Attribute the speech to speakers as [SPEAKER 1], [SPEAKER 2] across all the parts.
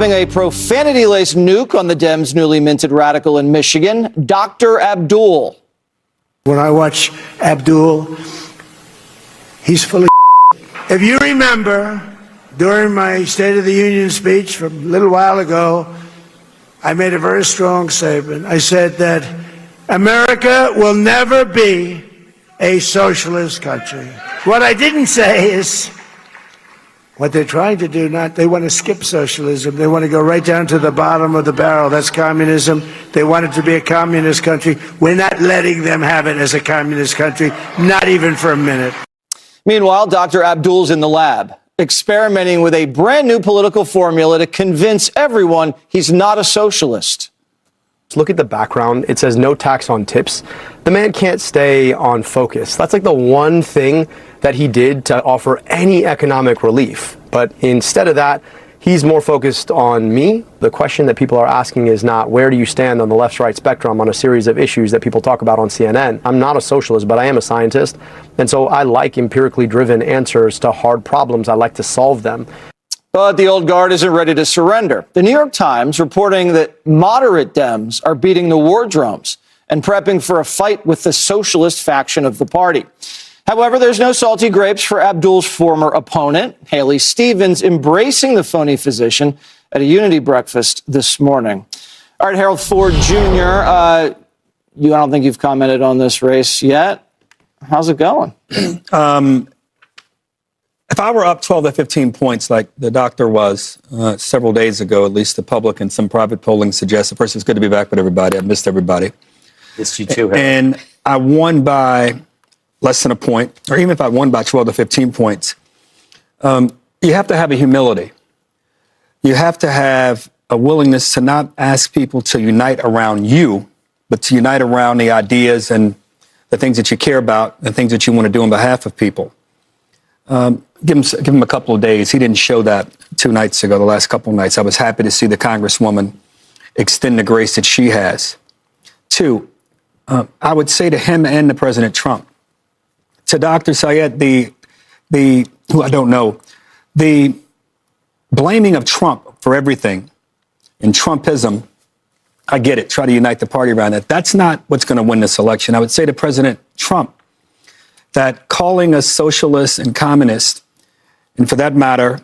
[SPEAKER 1] A profanity-laced nuke on the Dems' newly minted radical in Michigan, Dr. Abdul.
[SPEAKER 2] When I watch Abdul, he's fully. If you remember, during my State of the Union speech from a little while ago, I made a very strong statement. I said that America will never be a socialist country. What I didn't say is what they're trying to do, they want to skip socialism. They want to go right down to the bottom of the barrel. That's communism. They want it to be a communist country. We're not letting them have it as a communist country, not even for a minute.
[SPEAKER 1] Meanwhile, Dr. Abdul's in the lab, experimenting with a brand new political formula to convince everyone he's not a socialist.
[SPEAKER 3] Look at the background. It says no tax on tips. The man can't stay on focus. That's like the one thing that he did to offer any economic relief. But instead of that, he's more focused on me. The question that people are asking is not where do you stand on the left-right spectrum on a series of issues that people talk about on CNN. I'm not a socialist, but I am a scientist. And so I like empirically driven answers to hard problems. I like to solve them.
[SPEAKER 1] But the old guard isn't ready to surrender. The New York Times reporting that moderate Dems are beating the war drums and prepping for a fight with the socialist faction of the party. However, there's no salty grapes for Abdul's former opponent, Haley Stevens, embracing the phony physician at a Unity breakfast this morning. All right, Harold Ford Jr., I don't think you've commented on this race yet. How's it going?
[SPEAKER 4] If I were up 12 to 15 points like the doctor was several days ago, at least the public and some private polling suggested. First, it's good to be back with everybody. I've missed everybody.
[SPEAKER 5] Missed you too, Harold.
[SPEAKER 4] And I won by less than a point, or even if I won by 12 to 15 points, you have to have a humility. You have to have a willingness to not ask people to unite around you, but to unite around the ideas and the things that you care about and things that you want to do on behalf of people. Give him a couple of days. He didn't show that 2 nights ago, the last couple of nights. I was happy to see the Congresswoman extend the grace that she has. 2, I would say to him and to President Trump, to Dr. Syed, who I don't know, the blaming of Trump for everything and Trumpism, I get it. Try to unite the party around that. That's not what's going to win this election. I would say to President Trump that calling us socialist and communist, and for that matter,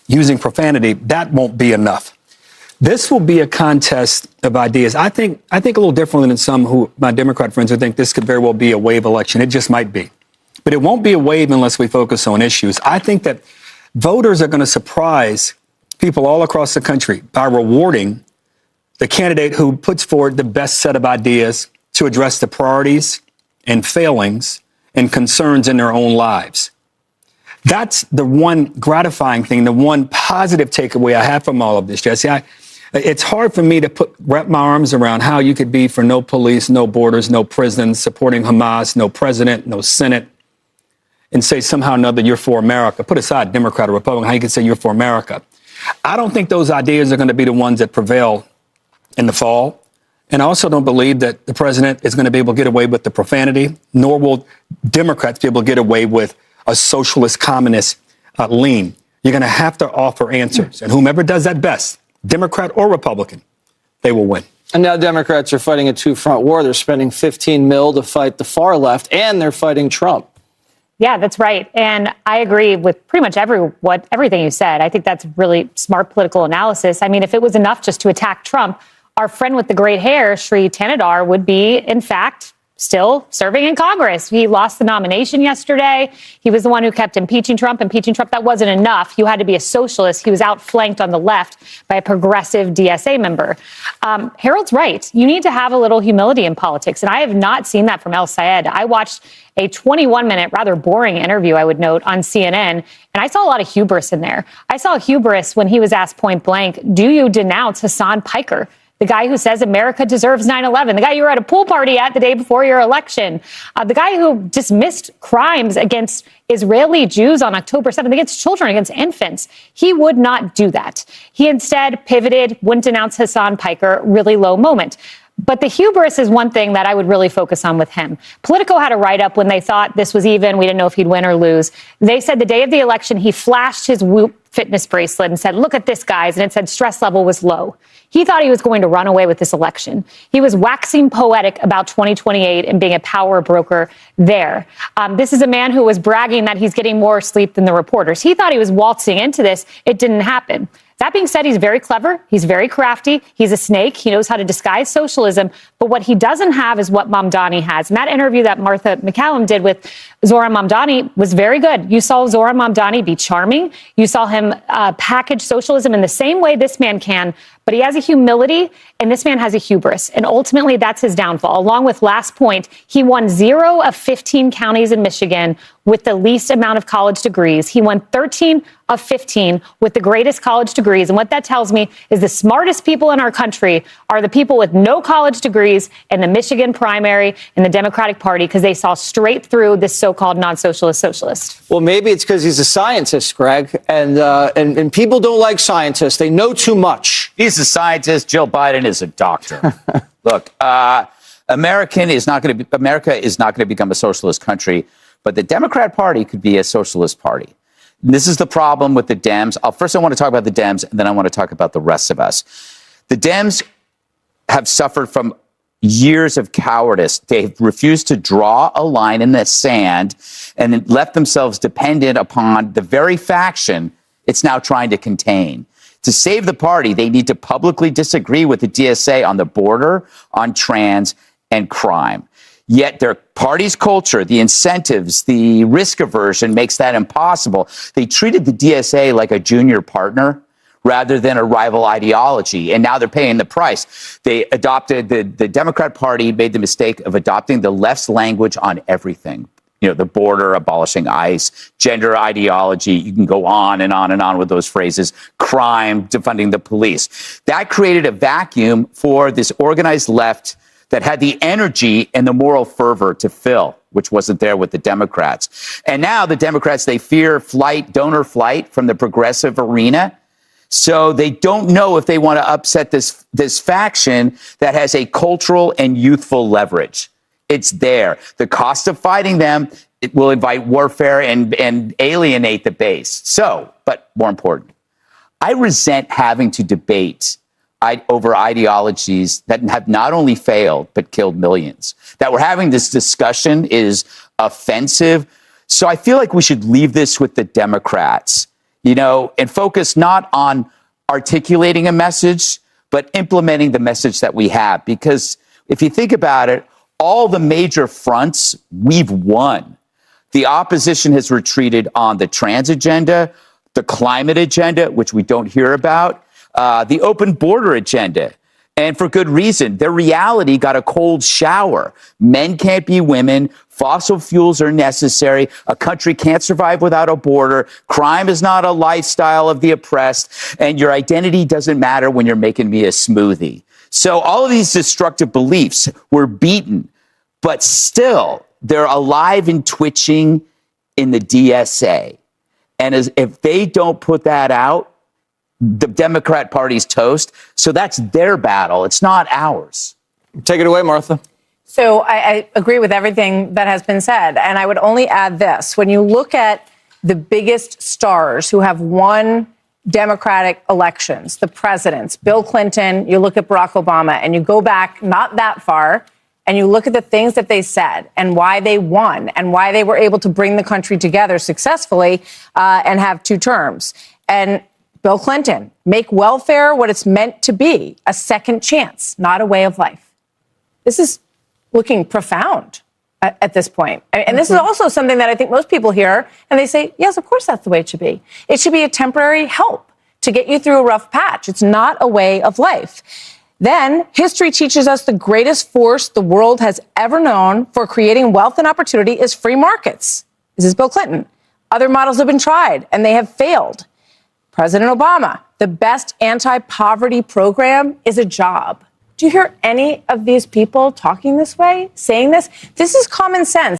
[SPEAKER 4] using profanity, that won't be enough. This will be a contest of ideas. I think a little differently than some who, my Democrat friends, who think this could very well be a wave election. It just might be. But it won't be a wave unless we focus on issues. I think that voters are going to surprise people all across the country by rewarding the candidate who puts forward the best set of ideas to address the priorities and failings and concerns in their own lives. That's the one gratifying thing, the one positive takeaway I have from all of this, Jesse. It's hard for me to wrap my arms around how you could be for no police, no borders, no prisons, supporting Hamas, no president, no Senate, and say somehow or another you're for America. Put aside Democrat or Republican, how you can say you're for America. I don't think those ideas are going to be the ones that prevail in the fall. And I also don't believe that the president is going to be able to get away with the profanity, nor will Democrats be able to get away with a socialist communist lean. You're going to have to offer answers. And whomever does that best, Democrat or Republican, they will win.
[SPEAKER 1] And now Democrats are fighting a two-front war. They're spending $15 million to fight the far left, and they're fighting Trump.
[SPEAKER 6] Yeah, that's right. And I agree with pretty much everything you said. I think that's really smart political analysis. I mean, if it was enough just to attack Trump, our friend with the great hair, Sri Thanedar, would be, in fact, still serving in Congress. He lost the nomination yesterday. He was the one who kept impeaching Trump. That wasn't enough. You had to be a socialist. He was outflanked on the left by a progressive DSA member. Harold's right. You need to have a little humility in politics. And I have not seen that from El Sayed. I watched a 21-minute, rather boring interview, I would note, on CNN. And I saw a lot of hubris in there. I saw hubris when he was asked point blank, do you denounce Hassan Piker? The guy who says America deserves 9/11, the guy you were at a pool party at the day before your election, the guy who dismissed crimes against Israeli Jews on October 7th, against children, against infants. He would not do that. He instead pivoted, wouldn't denounce Hassan Piker, really low moment. But the hubris is one thing that I would really focus on with him. Politico had a write-up when they thought this was even. We didn't know if he'd win or lose. They said the day of the election, he flashed his fitness bracelet and said, look at this, guys. And it said stress level was low. He thought he was going to run away with this election. He was waxing poetic about 2028 and being a power broker there. This is a man who was bragging that he's getting more sleep than the reporters. He thought he was waltzing into this. It didn't happen. That being said, he's very clever. He's very crafty. He's a snake. He knows how to disguise socialism. But what he doesn't have is what Mamdani has. And that interview that Martha McCallum did with Zohran Mamdani was very good. You saw Zohran Mamdani be charming. You saw him package socialism in the same way this man can. But he has a humility, and this man has a hubris. And ultimately, that's his downfall. Along with last point, he won 0 of 15 counties in Michigan with the least amount of college degrees. He won 13 of 15 with the greatest college degrees. And what that tells me is the smartest people in our country are the people with no college degrees in the Michigan primary in the Democratic Party, because they saw straight through this so-called non-socialist socialist.
[SPEAKER 1] Well, maybe it's because he's a scientist, Greg, and people don't like scientists. They know too much.
[SPEAKER 5] He's a scientist. Joe Biden is a doctor. Look, America is not going to become a socialist country, but the Democrat Party could be a socialist party. And this is the problem with the Dems. First, I want to talk about the Dems, and then I want to talk about the rest of us. The Dems have suffered from years of cowardice. They've refused to draw a line in the sand and left themselves dependent upon the very faction it's now trying to contain. To save the party, they need to publicly disagree with the DSA on the border, on trans, and crime. Yet their party's culture, the incentives, the risk aversion makes that impossible. They treated the DSA like a junior partner rather than a rival ideology, and now they're paying the price. They adopted, the Democrat Party made the mistake of adopting the left's language on everything. You know, the border, abolishing ICE, gender ideology, you can go on and on and on with those phrases, crime, defunding the police. That created a vacuum for this organized left that had the energy and the moral fervor to fill, which wasn't there with the Democrats. And now the Democrats, they fear donor flight from the progressive arena. So they don't know if they want to upset this faction that has a cultural and youthful leverage. It's there. The cost of fighting them, it will invite warfare and alienate the base. So, but more important, I resent having to debate over ideologies that have not only failed, but killed millions. That we're having this discussion is offensive. So I feel like we should leave this with the Democrats, you know, and focus not on articulating a message, but implementing the message that we have. Because if you think about it, all the major fronts we've won. The opposition has retreated on the trans agenda, the climate agenda, which we don't hear about, the open border agenda. And for good reason. Their reality got a cold shower. Men can't be women. Fossil fuels are necessary. A country can't survive without a border. Crime is not a lifestyle of the oppressed. And your identity doesn't matter when you're making me a smoothie. So all of these destructive beliefs were beaten, but still they're alive and twitching in the DSA. And if they don't put that out, the Democrat Party's toast. So that's their battle. It's not ours.
[SPEAKER 1] Take it away, Martha.
[SPEAKER 7] So I agree with everything that has been said. And I would only add this. When you look at the biggest stars who have won Democratic elections, the presidents, Bill Clinton, you look at Barack Obama, and you go back not that far, and you look at the things that they said and why they won and why they were able to bring the country together successfully and have 2 terms. And Bill Clinton, make welfare what it's meant to be, a second chance, not a way of life. This is looking profound at this point. And this is also something that I think most people hear, and they say, yes, of course, that's the way it should be. It should be a temporary help to get you through a rough patch. It's not a way of life. Then history teaches us the greatest force the world has ever known for creating wealth and opportunity is free markets. This is Bill Clinton. Other models have been tried, and they have failed. President Obama, the best anti-poverty program is a job. Do you hear any of these people talking this way, saying this? This is common sense.